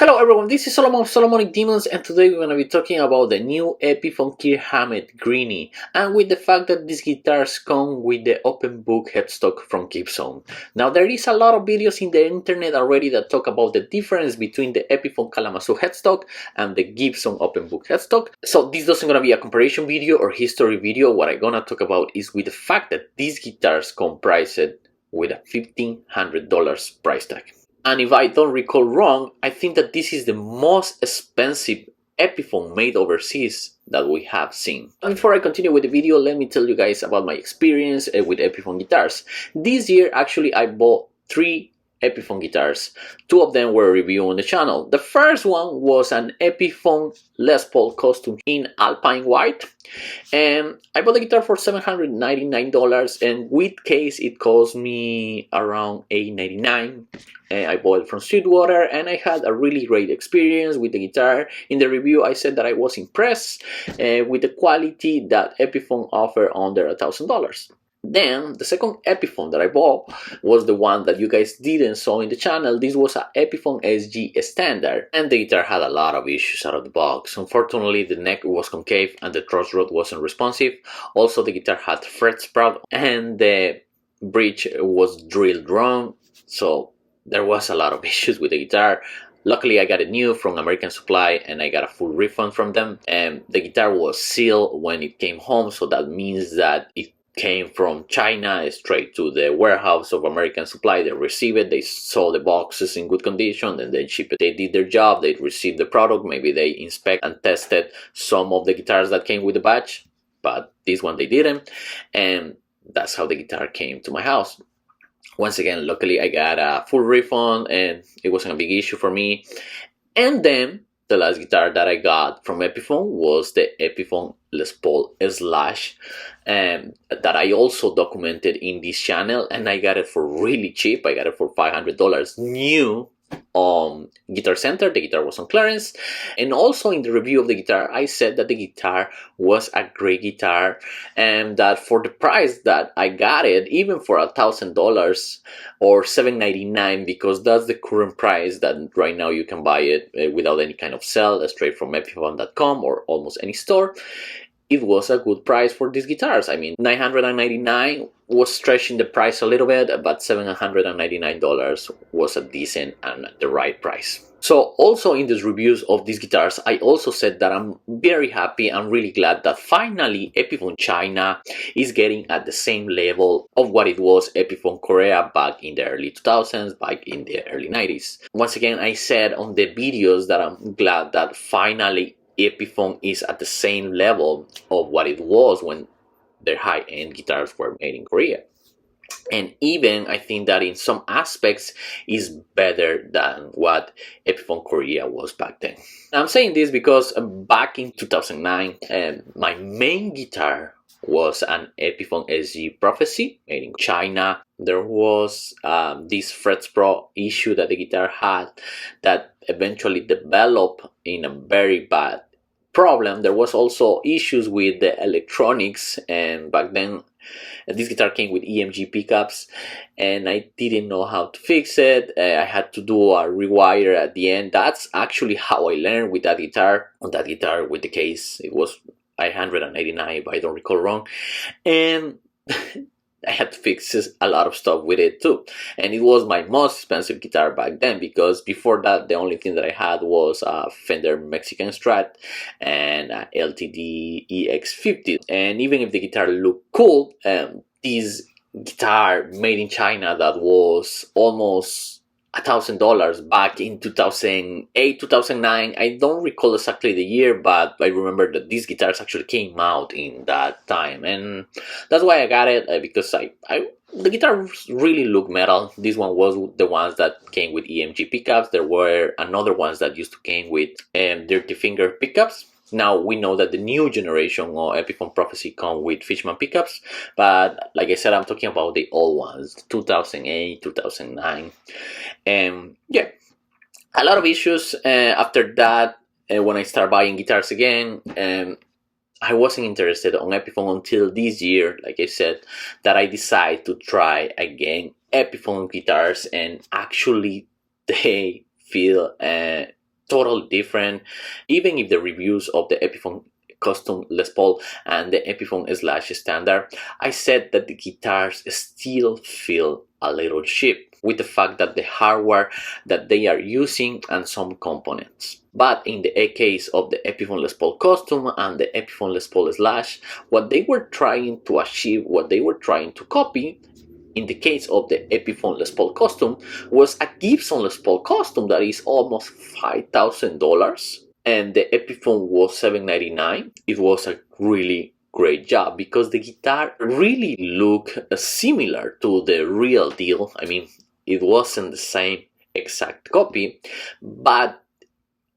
Hello everyone, this is Solomon of Solomonic Demons, and today we're going to be talking about the new Epiphone Kirk Hammett Greeny, and with the fact that these guitars come with the open book headstock from Gibson. Now there is a lot of videos in the internet already that talk about the difference between the Epiphone Kalamazoo headstock and the Gibson open book headstock. So this doesn't going to be a comparison video or history video. What I'm going to talk about is with the fact that these guitars come priced with a $1,500 price tag. And if I don't recall wrong, I think that this is the most expensive Epiphone made overseas that we have seen. And before I continue with the video, let me tell you guys about my experience with Epiphone guitars. This year, actually, I bought 3 Epiphone guitars. 2 of them were reviewed on the channel. The first one was an Epiphone Les Paul Custom in Alpine White, and I bought the guitar for $799, and with case it cost me around $899. I bought it from Sweetwater, and I had a really great experience with the guitar. In the review, I said that I was impressed with the quality that Epiphone offered under $1,000. Then the second Epiphone that I bought was the one that you guys didn't saw in the channel. This was an Epiphone SG Standard, and the guitar had a lot of issues out of the box. Unfortunately, the neck was concave and the truss rod wasn't responsive. Also, the guitar had fret sprout and the bridge was drilled wrong, so there was a lot of issues with the guitar. Luckily, I got it new from American Supply and I got a full refund from them. And the guitar was sealed when it came home, so that means that it came from China straight to the warehouse of American Supply. They received it, they saw the boxes in good condition, and they shipped it. They did their job, they received the product. Maybe they inspect and tested some of the guitars that came with the batch, but this one they didn't, and that's how the guitar came to my house. Once again, luckily I got a full refund and it wasn't a big issue for me. And then the last guitar that I got from Epiphone was the Epiphone Les Paul Slash, that I also documented in this channel, and I got it for really cheap. I got it for $500 new on Guitar Center. The guitar was on clearance, and also in the review of the guitar I said that the guitar was a great guitar, and that for the price that I got it, even for $1,000 or $799, because that's the current price that right now you can buy it without any kind of sell, straight from Epiphone.com or almost any store, it was a good price for these guitars. I mean, $999 was stretching the price a little bit, but $799 was a decent and the right price. So also in these reviews of these guitars, I also said that I'm very happy, I'm really glad that finally Epiphone China is getting at the same level of what it was Epiphone Korea back in the early 2000s, back in the early 90s. Once again, I said on the videos that I'm glad that finally Epiphone is at the same level of what it was when their high-end guitars were made in Korea. And even I think that in some aspects is better than what Epiphone Korea was back then. I'm saying this because back in 2009, my main guitar was an Epiphone SG Prophecy made in China. There was this fret sprout issue that the guitar had that eventually developed in a very bad problem. There was also issues with the electronics, and back then this guitar came with EMG pickups and I didn't know how to fix it. I had to do a rewire at the end. That's actually how I learned with that guitar. On that guitar with the case, it was $189 if I don't recall wrong, and I had to fix a lot of stuff with it too. And it was my most expensive guitar back then, because before that the only thing that I had was a Fender Mexican Strat and a LTD EX50. And even if the guitar looked cool, this guitar made in China that was almost $1,000 back in 2008, 2009. I don't recall exactly the year, but I remember that these guitars actually came out in that time, and that's why I got it, because the guitar really looked metal. This one was the ones that came with EMG pickups. There were another ones that used to came with dirty finger pickups. Now we know that the new generation of Epiphone Prophecy come with Fishman pickups, but like I said, I'm talking about the old ones, 2008, 2009. And yeah, a lot of issues. After that, when I started buying guitars again, I wasn't interested on Epiphone until this year, like I said, that I decided to try again Epiphone guitars, and actually they feel totally different. Even if the reviews of the Epiphone Custom Les Paul and the Epiphone Slash Standard, I said that the guitars still feel a little cheap with the fact that the hardware that they are using and some components. But in the case of the Epiphone Les Paul Custom and the Epiphone Les Paul Slash, what they were trying to achieve, what they were trying to copy, in the case of the Epiphone Les Paul Custom, was a Gibson Les Paul Custom that is almost $5,000, and the Epiphone was $799. It was a really great job because the guitar really looked similar to the real deal. I mean, it wasn't the same exact copy, but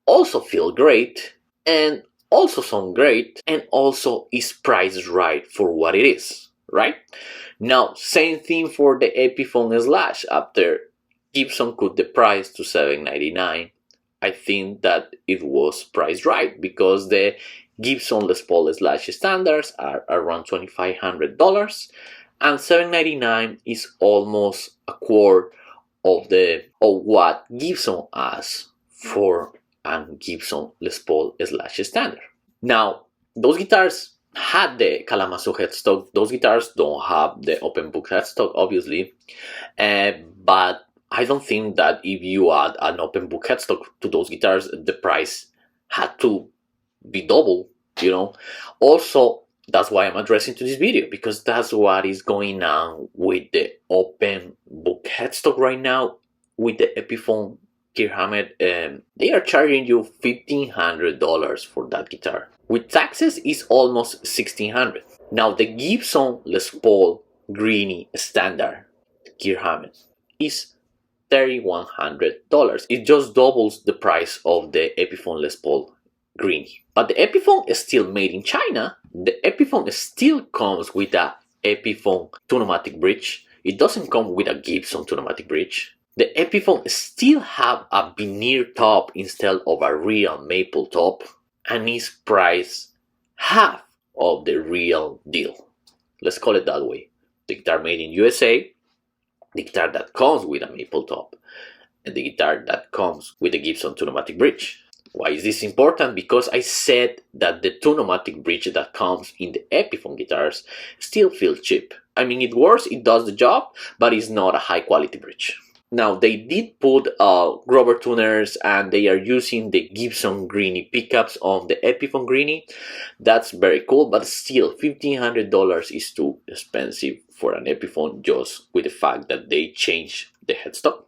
also feel great and also sound great and also is priced right for what it is, right? Now, same thing for the Epiphone Slash. After Gibson cut the price to $799, I think that it was priced right because the Gibson Les Paul Slash standards are around $2,500 and $799 is almost a quarter of what Gibson asks for a Gibson Les Paul Slash standard. Now, those guitars had the Kalamazoo headstock. Those guitars don't have the open book headstock, obviously, but I don't think that if you add an open book headstock to those guitars, the price had to be double, you know. Also, that's why I'm addressing to this video, because that's what is going on with the open book headstock right now with the Epiphone Kirk Hammett. They are charging you $1,500 for that guitar. With taxes, it's almost $1,600. Now, the Gibson Les Paul Greeny standard Kirk Hammett is $3,100. It just doubles the price of the Epiphone Les Paul Greeny. But the Epiphone is still made in China. The Epiphone still comes with a Epiphone Tunomatic bridge. It doesn't come with a Gibson Tunomatic bridge. The Epiphone still have a veneer top instead of a real maple top, and is priced half of the real deal. Let's call it that way. The guitar made in USA, the guitar that comes with a maple top, and the guitar that comes with a Gibson Tunomatic bridge. Why is this important? Because I said that the Tunomatic bridge that comes in the Epiphone guitars still feels cheap. I mean, it works, it does the job, but it's not a high quality bridge. Now, they did put rubber tuners and they are using the Gibson Greeny pickups on the Epiphone Greeny. That's very cool, but still $1,500 is too expensive for an Epiphone just with the fact that they changed the headstock.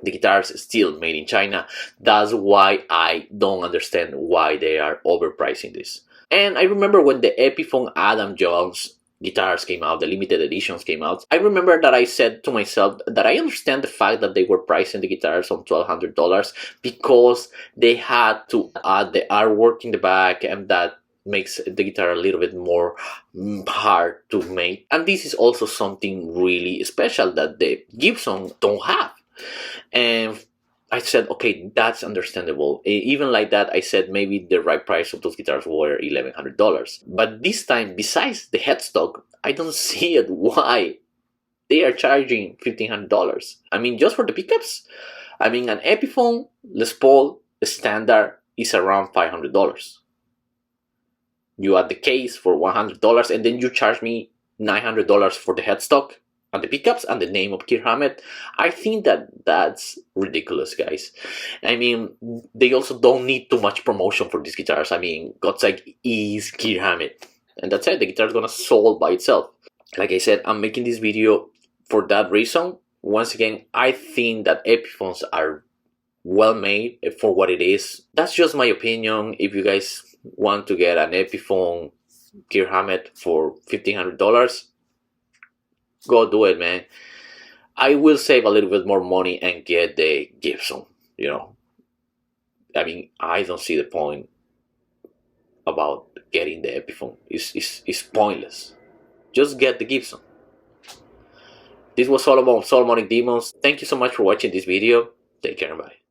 The guitar is still made in China. That's why I don't understand why they are overpricing this. And I remember when the Epiphone Adam Jones guitars came out, the limited editions came out, I remember that I said to myself that I understand the fact that they were pricing the guitars on $1,200 because they had to add the artwork in the back, and that makes the guitar a little bit more hard to make. And this is also something really special that the Gibson don't have. And I said, okay, that's understandable. Even like that, I said maybe the right price of those guitars were $1,100. But this time, besides the headstock, I don't see it why they are charging $1,500. I mean, just for the pickups? I mean, an Epiphone Les Paul standard is around $500. You add the case for $100, and then you charge me $900 for the headstock and the pickups and the name of Kirk Hammett. I think that that's ridiculous, guys. I mean, they also don't need too much promotion for these guitars. I mean, God's sake, is Kirk Hammett. And that's it, the guitar is gonna sold by itself. Like I said, I'm making this video for that reason. Once again, I think that Epiphones are well made for what it is. That's just my opinion. If you guys want to get an Epiphone Kirk Hammett for $1,500, go do it, man. I will save a little bit more money and get the Gibson, you know. I mean, I don't see the point about getting the Epiphone. It's pointless. Just get the Gibson. This was all about Solomonic Demons. Thank you so much for watching this video. Take care and bye.